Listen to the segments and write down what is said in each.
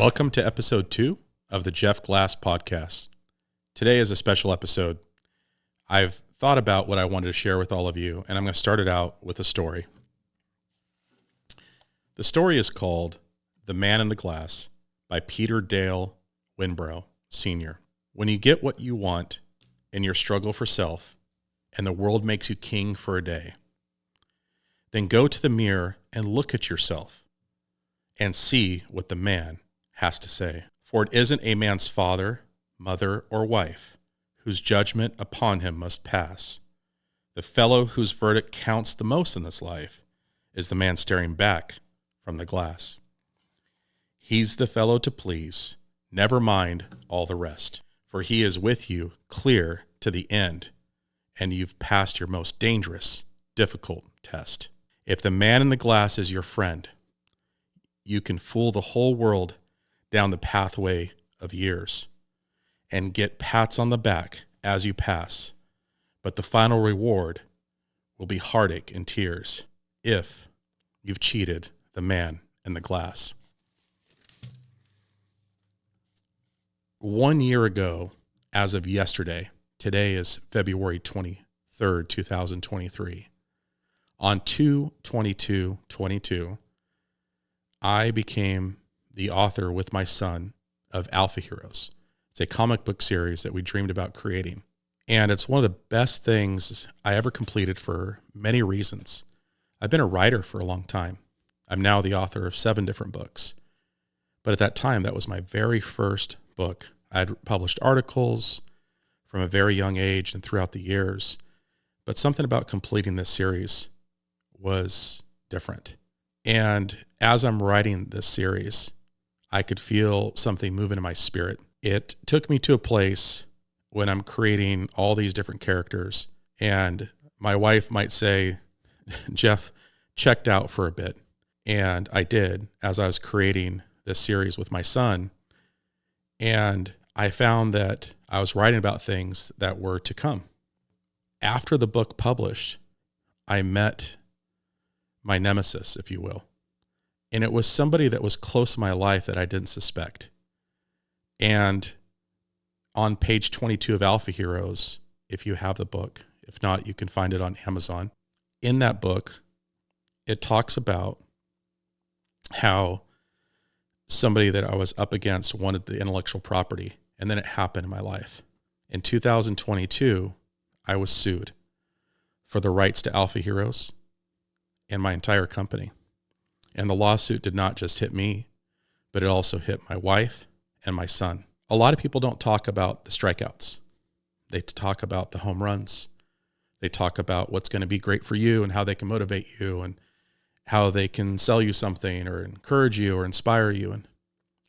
Welcome to episode 2 of the Jeff Glass podcast. Today is a special episode. I've thought about what I wanted to share with all of you, and I'm going to start it out with a story. The story is called The Man in the Glass by Peter Dale Winbrow, Sr. When you get what you want in your struggle for self, and the world makes you king for a day, then go to the mirror and look at yourself and see what the man has to say. For it isn't a man's father, mother, or wife whose judgment upon him must pass. The fellow whose verdict counts the most in this life is the man staring back from the glass. He's the fellow to please, never mind all the rest, for he is with you clear to the end, and you've passed your most dangerous, difficult test. If the man in the glass is your friend, you can fool the whole world down the pathway of years and get pats on the back as you pass, but the final reward will be heartache and tears if you've cheated the man in the glass. 1 year ago, as of yesterday, today is February 23rd, 2023, on 2/22/22, I became the author with my son of Alpha Heroes. It's a comic book series that we dreamed about creating. And it's one of the best things I ever completed for many reasons. I've been a writer for a long time. I'm now the author of 7 different books. But at that time, that was my very first book. I had published articles from a very young age and throughout the years. But something about completing this series was different. And as I'm writing this series, I could feel something move into my spirit. It took me to a place when I'm creating all these different characters, and my wife might say, Jeff checked out for a bit. And I did, as I was creating this series with my son. And I found that I was writing about things that were to come. After the book published, I met my nemesis, if you will. And it was somebody that was close to my life that I didn't suspect. And on page 22 of Alpha Heroes, if you have the book, if not, you can find it on Amazon. In that book, it talks about how somebody that I was up against wanted the intellectual property, and then it happened in my life. In 2022, I was sued for the rights to Alpha Heroes and my entire company. And the lawsuit did not just hit me, but it also hit my wife and my son. A lot of people don't talk about the strikeouts. They talk about the home runs. They talk about what's going to be great for you and how they can motivate you and how they can sell you something or encourage you or inspire you. And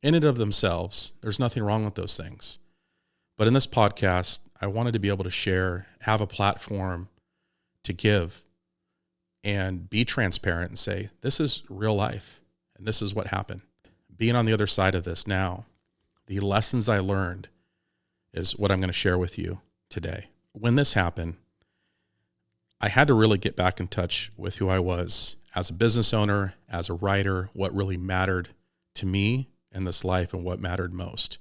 in and of themselves, there's nothing wrong with those things. But in this podcast, I wanted to be able to share, have a platform to give, and be transparent and say, this is real life, and this is what happened. Being on the other side of this now, the lessons I learned is what I'm going to share with you today. When this happened, I had to really get back in touch with who I was as a business owner, as a writer, what really mattered to me in this life and what mattered most.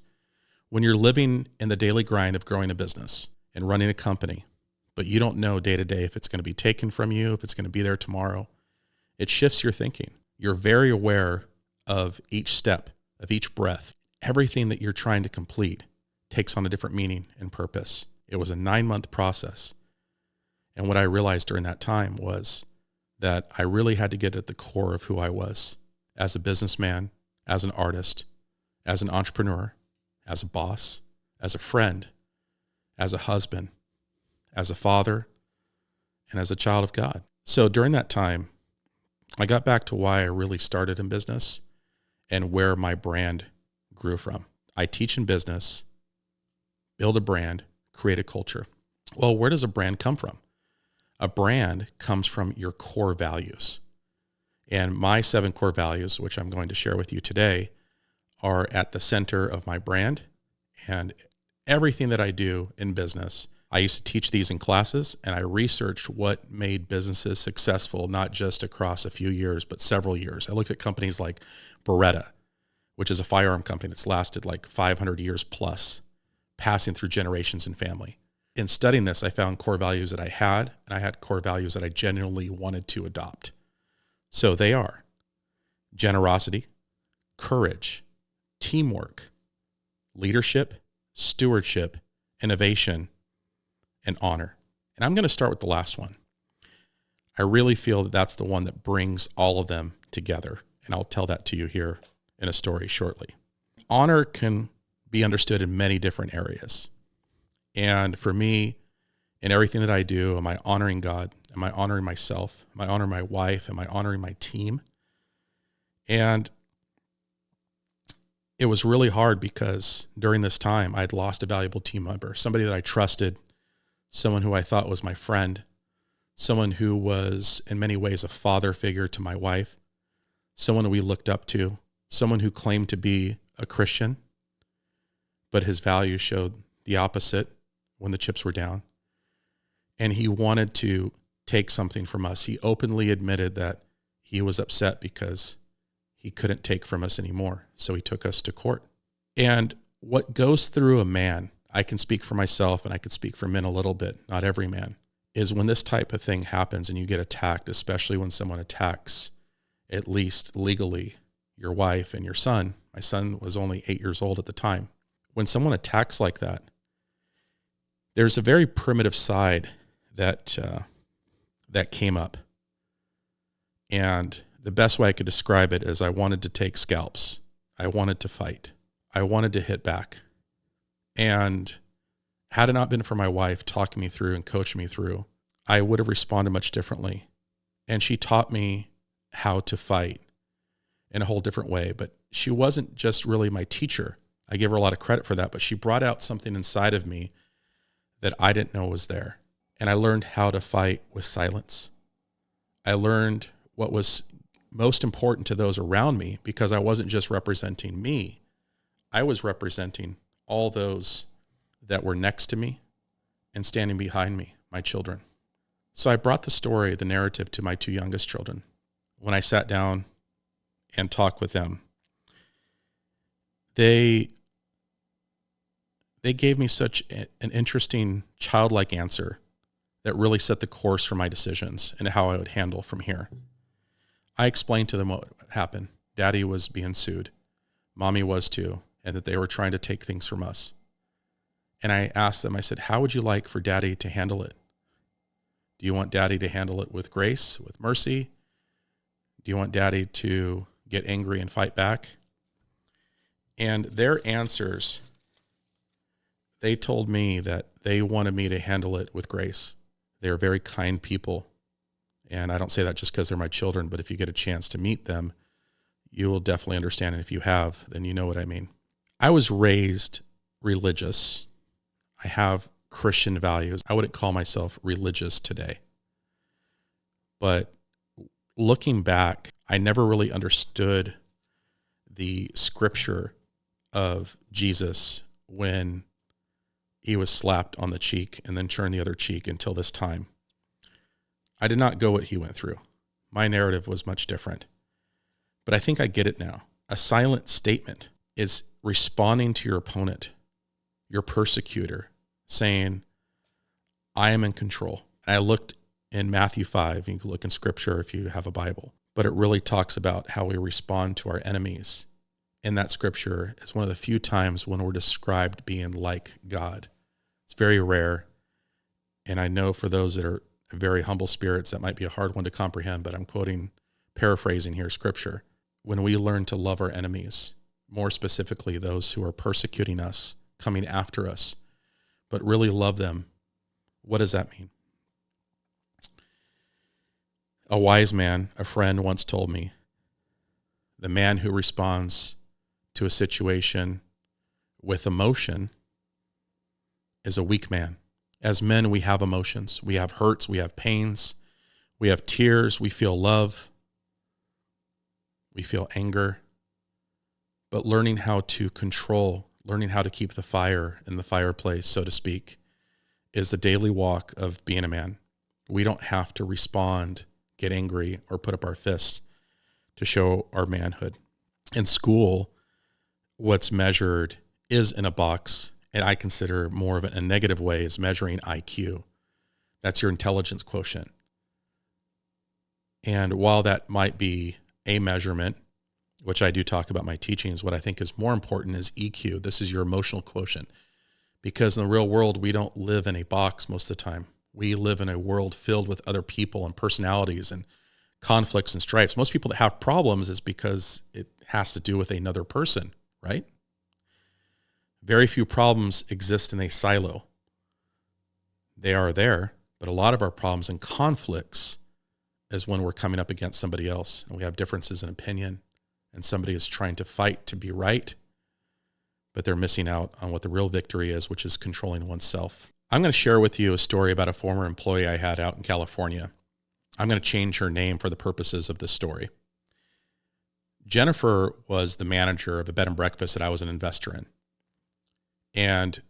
When you're living in the daily grind of growing a business and running a company, but you don't know day to day if it's going to be taken from you, if it's going to be there tomorrow, it shifts your thinking. You're very aware of each step, of each breath. Everything that you're trying to complete takes on a different meaning and purpose. It was a 9-month process. And what I realized during that time was that I really had to get at the core of who I was as a businessman, as an artist, as an entrepreneur, as a boss, as a friend, as a husband, as a father, and as a child of God. So during that time, I got back to why I really started in business and where my brand grew from. I teach in business, build a brand, create a culture. Well, where does a brand come from? A brand comes from your core values. And my 7 core values, which I'm going to share with you today, are at the center of my brand and everything that I do in business. I used to teach these in classes, and I researched what made businesses successful, not just across a few years, but several years. I looked at companies like Beretta, which is a firearm company that's lasted like 500 years plus, passing through generations and family. In studying this, I found core values that I had, and I had core values that I genuinely wanted to adopt. So they are generosity, courage, teamwork, leadership, stewardship, innovation, and honor. And I'm going to start with the last one. I really feel that that's the one that brings all of them together. And I'll tell that to you here in a story shortly. Honor can be understood in many different areas. And for me, in everything that I do, am I honoring God? Am I honoring myself? Am I honoring my wife? Am I honoring my team? And it was really hard because during this time, I'd lost a valuable team member, somebody that I trusted, someone who I thought was my friend, someone who was in many ways a father figure to my wife, someone we looked up to, someone who claimed to be a Christian, but his values showed the opposite when the chips were down. And he wanted to take something from us. He openly admitted that he was upset because he couldn't take from us anymore. So he took us to court. And what goes through a man, I can speak for myself and I could speak for men a little bit, not every man, is when this type of thing happens and you get attacked, especially when someone attacks, at least legally, your wife and your son. My son was only 8 years old at the time. When someone attacks like that, there's a very primitive side that came up. And the best way I could describe it is I wanted to take scalps. I wanted to fight. I wanted to hit back. And had it not been for my wife talking me through and coaching me through, I would have responded much differently. And she taught me how to fight in a whole different way. But she wasn't just really my teacher. I give her a lot of credit for that, but she brought out something inside of me that I didn't know was there. And I learned how to fight with silence. I learned what was most important to those around me because I wasn't just representing me. I was representing all those that were next to me and standing behind me, my children. So I brought the story, the narrative to my two youngest children. When I sat down and talked with them, they gave me such an interesting childlike answer that really set the course for my decisions and how I would handle from here. I explained to them what happened. Daddy was being sued. Mommy was too, and that they were trying to take things from us. And I asked them, I said, how would you like for Daddy to handle it? Do you want Daddy to handle it with grace, with mercy? Do you want Daddy to get angry and fight back? And their answers, they told me that they wanted me to handle it with grace. They are very kind people. And I don't say that just because they're my children, but if you get a chance to meet them, you will definitely understand. And if you have, then you know what I mean. I was raised religious. I have Christian values. I wouldn't call myself religious today. But looking back, I never really understood the scripture of Jesus when he was slapped on the cheek and then turned the other cheek until this time. I did not go what he went through. My narrative was much different. But I think I get it now. A silent statement is responding to your opponent, your persecutor, saying, I am in control. And I looked in Matthew 5, you can look in scripture if you have a Bible, but it really talks about how we respond to our enemies. In that scripture is one of the few times when we're described being like God. It's very rare. And I know for those that are very humble spirits, that might be a hard one to comprehend, but I'm paraphrasing here scripture. When we learn to love our enemies, more specifically those who are persecuting us, coming after us, but really love them, what does that mean? A wise man, a friend once told me, the man who responds to a situation with emotion is a weak man. As men, we have emotions. We have hurts. We have pains. We have tears. We feel love. We feel anger. But learning how to control, learning how to keep the fire in the fireplace, so to speak, is the daily walk of being a man. We don't have to respond, get angry, or put up our fists to show our manhood. In school, what's measured is in a box, and I consider more of a negative way is measuring IQ. That's your intelligence quotient. And while that might be a measurement, which I do talk about in my teachings, what I think is more important is EQ. This is your emotional quotient. Because in the real world, we don't live in a box most of the time. We live in a world filled with other people and personalities and conflicts and strifes. Most people that have problems is because it has to do with another person, right? Very few problems exist in a silo. They are there, but a lot of our problems and conflicts is when we're coming up against somebody else and we have differences in opinion and somebody is trying to fight to be right, but they're missing out on what the real victory is, which is controlling oneself. I'm going to share with you a story about a former employee I had out in California. I'm going to change her name for the purposes of this story. Jennifer was the manager of a bed and breakfast that I was an investor in. And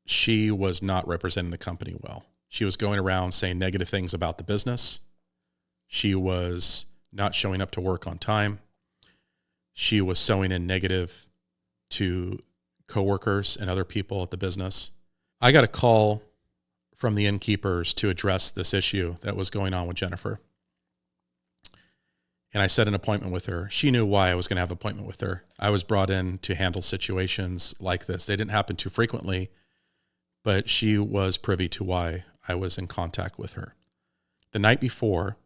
she was not representing the company well. She was going around saying negative things about the business. She was not showing up to work on time. She was sowing in negative to coworkers and other people at the business. I got a call from the innkeepers to address this issue that was going on with Jennifer. And I set an appointment with her. She knew why I was going to have an appointment with her. I was brought in to handle situations like this. They didn't happen too frequently, but she was privy to why I was in contact with her. The night before,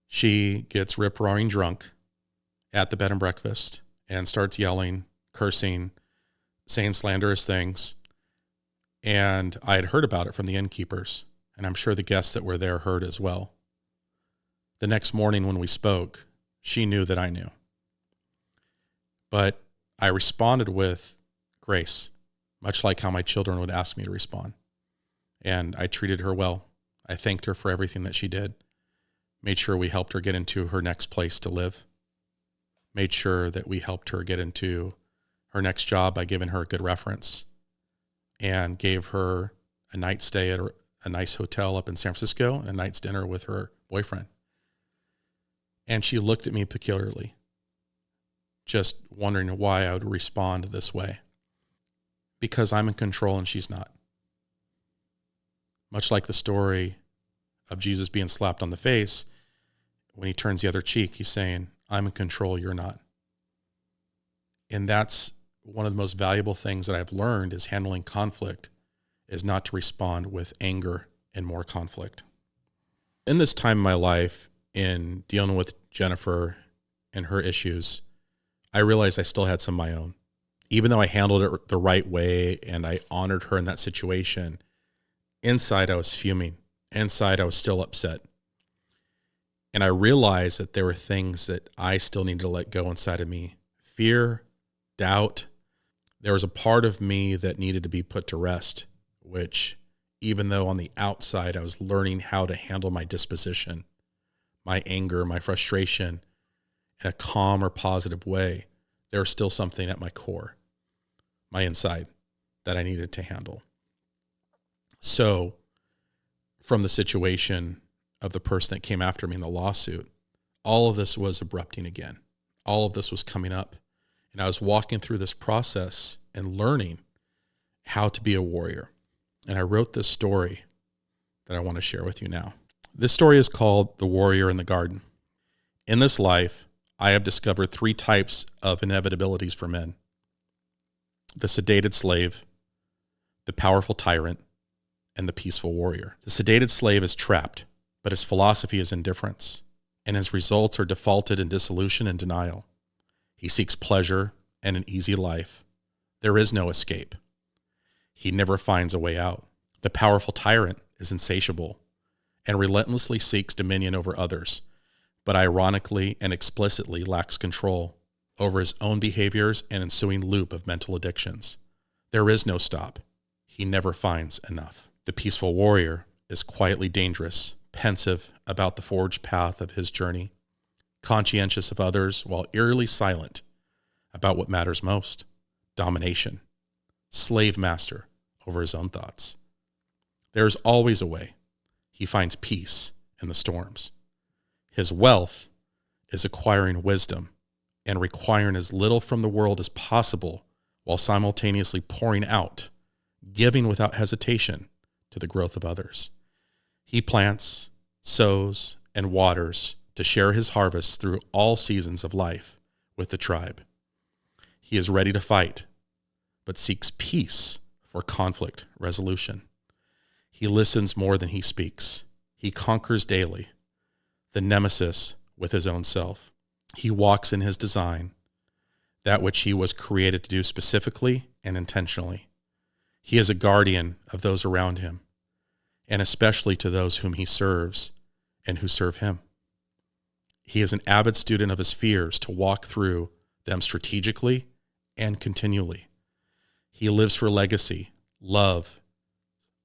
she gets rip-roaring drunk at the bed and breakfast and starts yelling, cursing, saying slanderous things. And I had heard about it from the innkeepers, and I'm sure the guests that were there heard as well. The next morning when we spoke, she knew that I knew. But I responded with grace, much like how my children would ask me to respond. And I treated her well. I thanked her for everything that she did. Made sure we helped her get into her next place to live. Made sure that we helped her get into her next job by giving her a good reference. And gave her a night stay at a nice hotel up in San Francisco and a night's dinner with her boyfriend. And she looked at me peculiarly, just wondering why I would respond this way. Because I'm in control and she's not. Much like the story of Jesus being slapped on the face, when he turns the other cheek, he's saying, I'm in control, you're not. And that's one of the most valuable things that I've learned is handling conflict is not to respond with anger and more conflict. In this time in my life, in dealing with Jennifer and her issues, I realized I still had some of my own. Even though I handled it the right way and I honored her in that situation, inside I was fuming. Inside I was still upset. And I realized that there were things that I still needed to let go inside of me. Fear, doubt. There was a part of me that needed to be put to rest, which even though on the outside I was learning how to handle my disposition, my anger, my frustration in a calm or positive way, there was still something at my core, my inside, that I needed to handle. So from the situation of the person that came after me in the lawsuit, all of this was abrupting again. All of this was coming up. And I was walking through this process and learning how to be a warrior. And I wrote this story that I want to share with you now. This story is called The Warrior in the Garden. In this life, I have discovered 3 types of inevitabilities for men: the sedated slave, the powerful tyrant, and the peaceful warrior. The sedated slave is trapped, but his philosophy is indifference, and his results are defaulted in dissolution and denial. He seeks pleasure and an easy life. There is no escape. He never finds a way out. The powerful tyrant is insatiable and relentlessly seeks dominion over others, but ironically and explicitly lacks control over his own behaviors and ensuing loop of mental addictions. There is no stop. He never finds enough. The peaceful warrior is quietly dangerous, pensive about the forged path of his journey, conscientious of others while eerily silent about what matters most: domination, slave master over his own thoughts. There is always a way. He finds peace in the storms. His wealth is acquiring wisdom and requiring as little from the world as possible while simultaneously pouring out, giving without hesitation to the growth of others. He plants, sows, and waters to share his harvest through all seasons of life with the tribe. He is ready to fight, but seeks peace for conflict resolution. He listens more than he speaks. He conquers daily the nemesis with his own self. He walks in his design, that which he was created to do specifically and intentionally. He is a guardian of those around him, and especially to those whom he serves and who serve him. He is an avid student of his fears to walk through them strategically and continually. He lives for legacy, love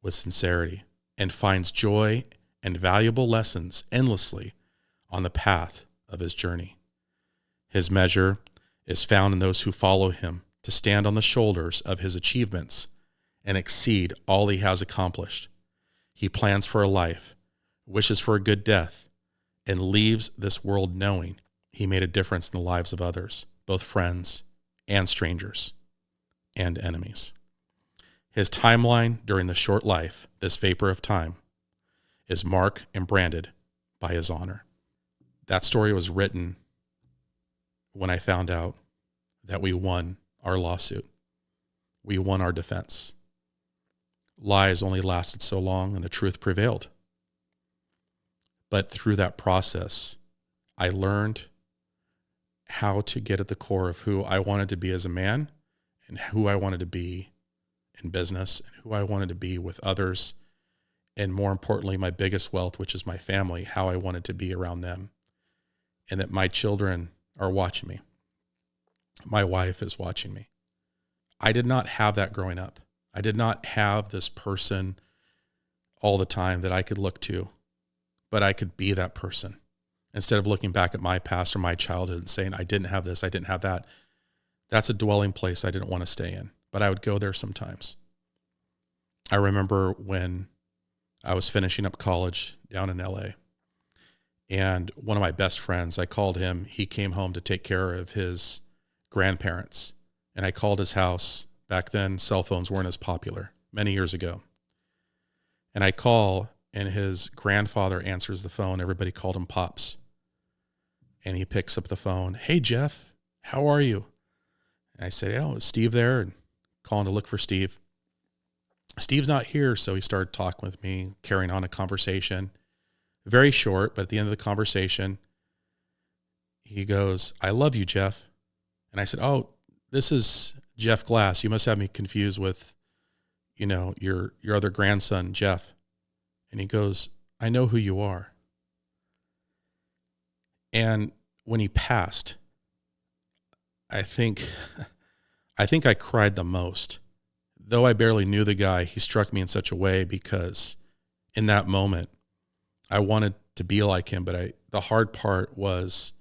with sincerity, and finds joy and valuable lessons endlessly on the path of his journey. His measure is found in those who follow him to stand on the shoulders of his achievements and exceed all he has accomplished. He plans for a life, wishes for a good death, and leaves this world knowing he made a difference in the lives of others, both friends and strangers and enemies. His timeline during the short life, this vapor of time, is marked and branded by his honor. That story was written when I found out that we won our lawsuit. We won our defense. Lies only lasted so long and the truth prevailed. But through that process, I learned how to get at the core of who I wanted to be as a man and who I wanted to be in business and who I wanted to be with others. And more importantly, my biggest wealth, which is my family, how I wanted to be around them. And that my children are watching me. My wife is watching me. I did not have that growing up. I did not have this person all the time that I could look to, but I could be that person. Instead of looking back at my past or my childhood and saying, I didn't have this, I didn't have that. That's a dwelling place I didn't want to stay in, but I would go there sometimes. I remember when I was finishing up college down in LA, and one of my best friends, I called him. He came home to take care of his grandparents, and I called his house. Back then, cell phones weren't as popular, many years ago. And I call, and his grandfather answers the phone. Everybody called him Pops. And he picks up the phone. Hey, Jeff, how are you? And I said, oh, is Steve there? And calling to look for Steve. Steve's not here. So he started talking with me, carrying on a conversation. Very short, but at the end of the conversation, he goes, I love you, Jeff. And I said, oh, this is Jeff Glass. You must have me confused with, your other grandson, Jeff. And he goes, I know who you are. And when he passed, I think I cried the most. Though I barely knew the guy, he struck me in such a way because in that moment, I wanted to be like him, but the hard part was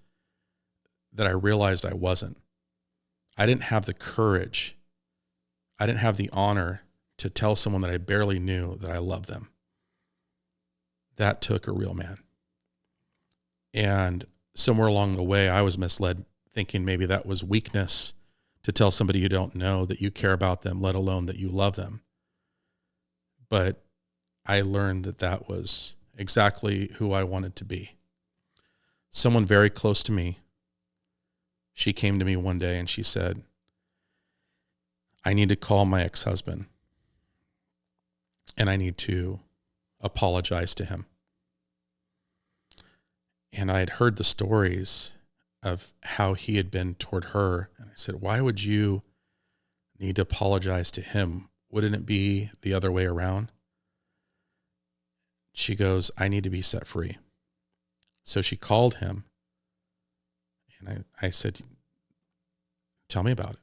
that I realized I wasn't. I didn't have the courage. I didn't have the honor to tell someone that I barely knew that I love them. That took a real man. And somewhere along the way, I was misled, thinking maybe that was weakness to tell somebody you don't know that you care about them, let alone that you love them. But I learned that that was exactly who I wanted to be. Someone very close to me, she came to me one day and she said, I need to call my ex-husband and I need to apologize to him. And I had heard the stories of how he had been toward her. And I said, why would you need to apologize to him? Wouldn't it be the other way around? She goes, I need to be set free. So she called him. And I said, tell me about it.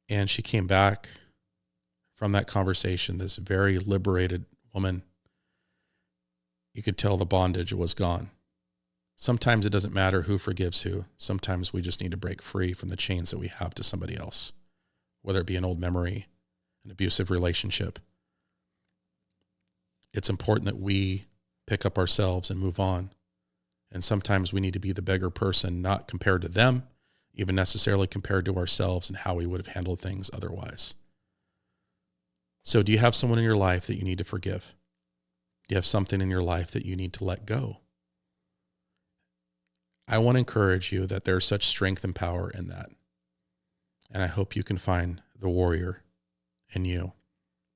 And she came back from that conversation, this very liberated woman. You could tell the bondage was gone. Sometimes it doesn't matter who forgives who. Sometimes we just need to break free from the chains that we have to somebody else, whether it be an old memory, an abusive relationship. It's important that we pick up ourselves and move on. And sometimes we need to be the bigger person, not compared to them, even necessarily compared to ourselves and how we would have handled things otherwise. So do you have someone in your life that you need to forgive? Do you have something in your life that you need to let go? I want to encourage you that there's such strength and power in that. And I hope you can find the warrior in you.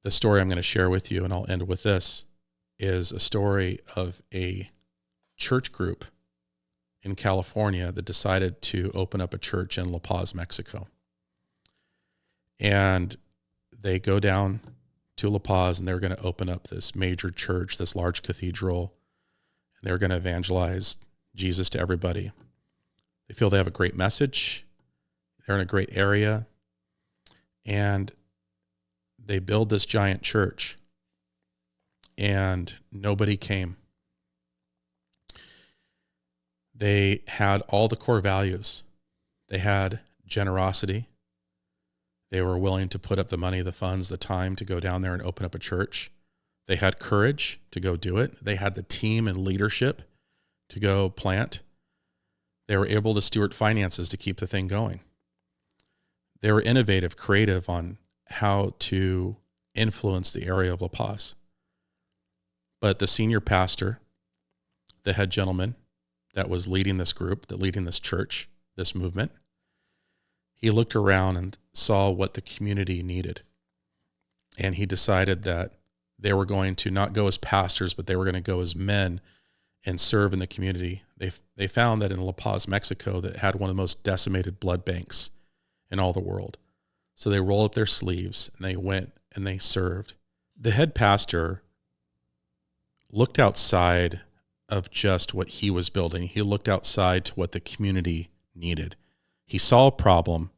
The story I'm going to share with you, and I'll end with this, is a story of a church group in California that decided to open up a church in La Paz, Mexico. And they go down to La Paz, and they're going to open up this major church, this large cathedral, and they're going to evangelize Jesus to everybody. They feel they have a great message. They're in a great area, and they build this giant church, and nobody came. They had all the core values. They had generosity. They were willing to put up the money, the funds, the time to go down there and open up a church. They had courage to go do it. They had the team and leadership to go plant. They were able to steward finances to keep the thing going. They were innovative, creative on how to influence the area of La Paz. But the senior pastor, the head gentleman that was leading this group, that leading this church, this movement, he looked around and saw what the community needed. And he decided that they were going to not go as pastors, but they were going to go as men and serve in the community. They found that in La Paz, Mexico, that had one of the most decimated blood banks in all the world. So they rolled up their sleeves and they went and they served. The head pastor looked outside of just what he was building. He looked outside to what the community needed. He saw a problem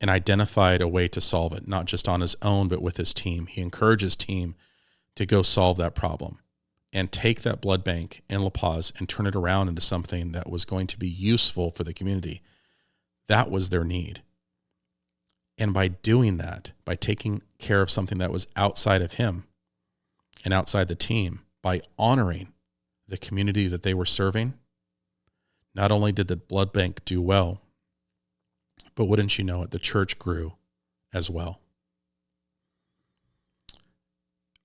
and identified a way to solve it, not just on his own, but with his team. He encouraged his team to go solve that problem and take that blood bank in La Paz and turn it around into something that was going to be useful for the community. That was their need. And by doing that, by taking care of something that was outside of him and outside the team, by honoring the community that they were serving, not only did the blood bank do well, but wouldn't you know it, the church grew as well.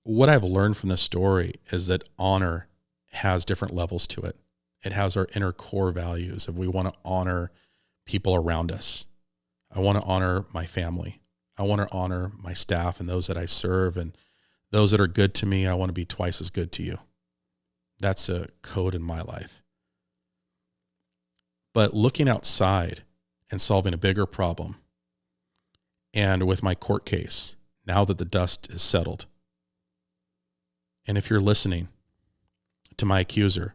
What I've learned from this story is that honor has different levels to it. It has our inner core values. If we want to honor people around us, I want to honor my family. I want to honor my staff and those that I serve, and those that are good to me, I want to be twice as good to you. That's a code in my life. But looking outside and solving a bigger problem, and with my court case, now that the dust is settled, and if you're listening to my accuser,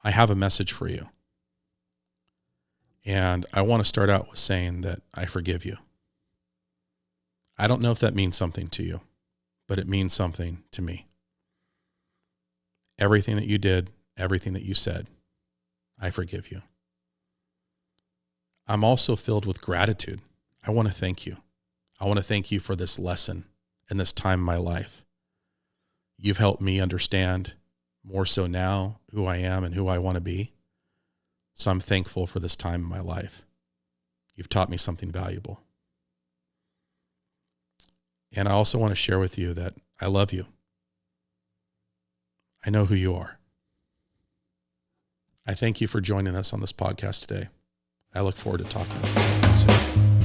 I have a message for you. And I want to start out with saying that I forgive you. I don't know if that means something to you, but it means something to me. Everything that you did, everything that you said, I forgive you. I'm also filled with gratitude. I want to thank you. I want to thank you for this lesson and this time in my life. You've helped me understand more so now who I am and who I want to be. So I'm thankful for this time in my life. You've taught me something valuable. And I also want to share with you that I love you. I know who you are. I thank you for joining us on this podcast today. I look forward to talking with you again soon.